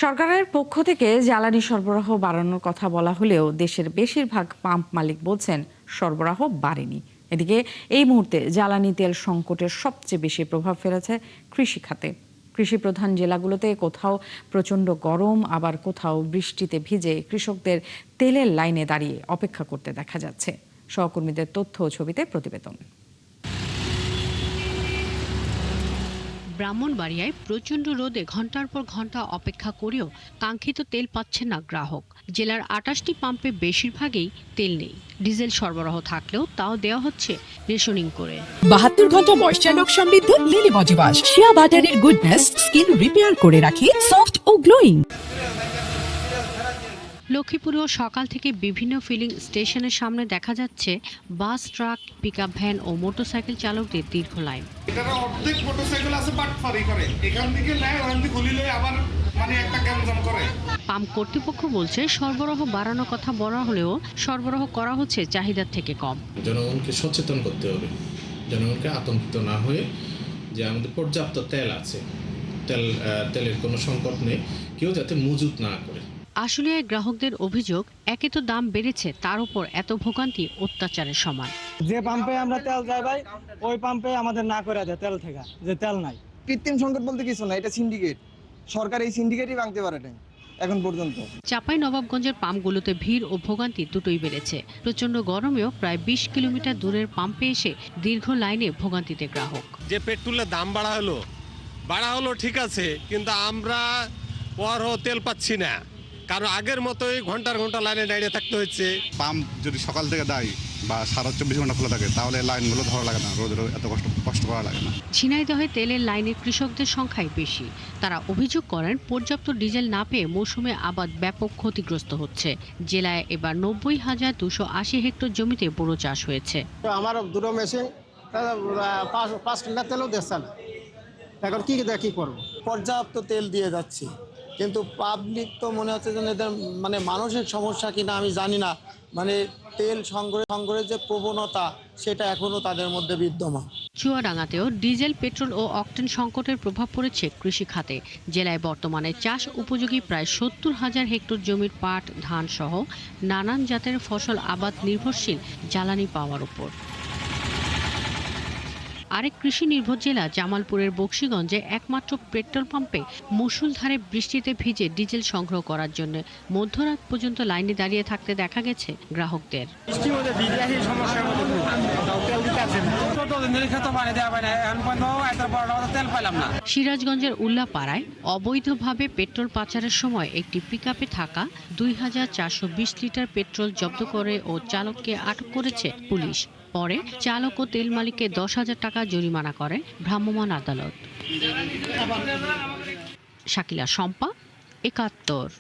সরকারের পক্ষ থেকে জ্বালানি সরবরাহ বাড়ানোর কথা বলা হলেও দেশের বেশিরভাগ পাম্প মালিক বলছেন সরবরাহ বাড়েনি। এদিকে এই মুহূর্তে জ্বালানি তেল সংকটের সবচেয়ে বেশি প্রভাব ফেলেছে কৃষি খাতে। কৃষি প্রধান জেলাগুলোতে কোথাও প্রচণ্ড গরম, আবার কোথাও বৃষ্টিতে ভিজে কৃষকদের তেলের লাইনে দাঁড়িয়ে অপেক্ষা করতে দেখা যাচ্ছে। সহকর্মীদের তথ্য ও ছবিতে প্রতিবেদন। ব্রাহ্মণবাড়িয়ায় প্রচণ্ড রোদে ঘন্টার পর ঘন্টা অপেক্ষা করেও কাঙ্ক্ষিত তেল পাচ্ছেন না গ্রাহক। জেলার ২৮টি পাম্পে বেশিরভাগই তেল নেই। ডিজেল সরবরাহ থাকলেও তাও দেওয়া হচ্ছে রেশনিং করে। ৭২ ঘন্টা ময়েশ্চার লক সমৃদ্ধ লিলি বডি ওয়াশ শিয়া বাটারের গুডনেস স্কিন রিপেয়ার করে রাখে সফট ও গ্লোয়িং। লক্ষ্মীপুরেও সকাল থেকে বিভিন্ন ফিলিং স্টেশনের সামনে দেখা যাচ্ছে বাস, ট্রাক, পিকআপ ভ্যান ও মোটরসাইকেল চালকদের দীর্ঘ লাইন। এটার অর্ধেক মোটরসাইকেল আছে বাটফারি করে, এখান থেকে নেয় ওখান থেকে খুলিলে আবার একটা গ্যাঞ্জাম করে। পাম্প কর্তৃপক্ষ বলছে সরবরাহ বাড়ানোর কথা বলা হলেও সরবরাহ করা হচ্ছে চাহিদার থেকে কম। জনগণকে সচেতন করতে হবে, জনগণকে আতঙ্কিত না হয়ে যে আমাদের পর্যাপ্ত তেল আছে, তেলের কোনো সংকট নেই, কেউ যাতে মজুত না করে। আসলে গ্রাহকদের অভিযোগ, একে তো দাম বেড়েছে, তার উপর এত ভোগান্তি অত্যাচারের সমান। যে পাম্পে আমরা তেল যাই ভাই, ওই পাম্পে আমাদের না করে দেয় তেল থেকে, যে তেল নাই। কৃত্রিম সংকট বলতে কিছু না, এটা সিন্ডিকেট। সরকার এই সিন্ডিকেটই ভাঙতে পারে না এখন পর্যন্ত। চাঁপাইনবাবগঞ্জের পাম্পগুলোতে ভিড় ও ভোগান্তি দুটোই বেড়েছে। প্রচণ্ড গরমেও প্রায় ২০ কিলোমিটার দূরের পাম্পে এসে দীর্ঘ লাইনে ভোগান্তিতে গ্রাহক। যে পেট্রোলের দাম বাড়া হলো ঠিক আছে, কিন্তু আমরা তেল পাচ্ছি না, কারণ আগের মতোই ঘন্টার ঘন্টা লাইনে দাঁড়িয়ে থাকতে হচ্ছে। পাম্প যদি সকাল থেকে দেয় বা সারা ২৪ ঘন্টা খোলা থাকে, তাহলে লাইনগুলো ধরা লাগে না, রোদের এত কষ্ট করা লাগে না। ঝিনাইদহে তেলের লাইনে কৃষকদের সংখ্যাই বেশি। তারা অভিযোগ করেন পর্যাপ্ত ডিজেল না পেয়ে মৌসুমে আবাদ ব্যাপক ক্ষতিগ্রস্ত হচ্ছে। জেলায় এবার ৯০,২৮০ হেক্টর জমিতে বোরো চাষ হয়েছে। আমার দুটো মেশিন ৫ লিটার তেলও দিচ্ছে না, এখন কি করবো? পর্যাপ্ত তেল দিয়ে যাচ্ছে, কিন্তু পাবলিক তো মনে হচ্ছে যে এদের মানসিক সমস্যা কিনা আমি জানি না। তেল সংগ্রহের যে প্রবণতা, সেটা এখনো তাদের মধ্যে বিদ্যমান। চুয়াডাঙ্গাতেও ডিজেল, পেট্রোল ও অকটেন সংকটের প্রভাব পড়েছে কৃষি খাতে। জেলায় বর্তমানে চাষ উপযোগী প্রায় ৭০,০০০ হেক্টর জমির পাট, ধান সহ নানান জাতের ফসল আবাদ নির্ভরশীল জ্বালানি পাওয়ার উপর। আরেক কৃষি নির্ভর জেলা জামালপুরের বকশীগঞ্জে একমাত্র পেট্রোল পাম্পে মুষলধারে বৃষ্টিতে ভিজে ডিজেল সংগ্রহ করার জন্য মধ্যরাত পর্যন্ত লাইনে দাঁড়িয়ে থাকতে দেখা গেছে গ্রাহকদের। সিরাজগঞ্জের উল্লাপাড়ায় অবৈধভাবে পেট্রোল পাচারের সময় একটি পিকআপে থাকা ২,৪২০ লিটার পেট্রোল জব্দ করে ও চালককে আটক করেছে পুলিশ। পরে চালক ও তেল মালিককে ১০,০০০ টাকা জরিমানা করে ভ্রাম্যমাণ আদালত। শাকিলা শম্পা, ৭১।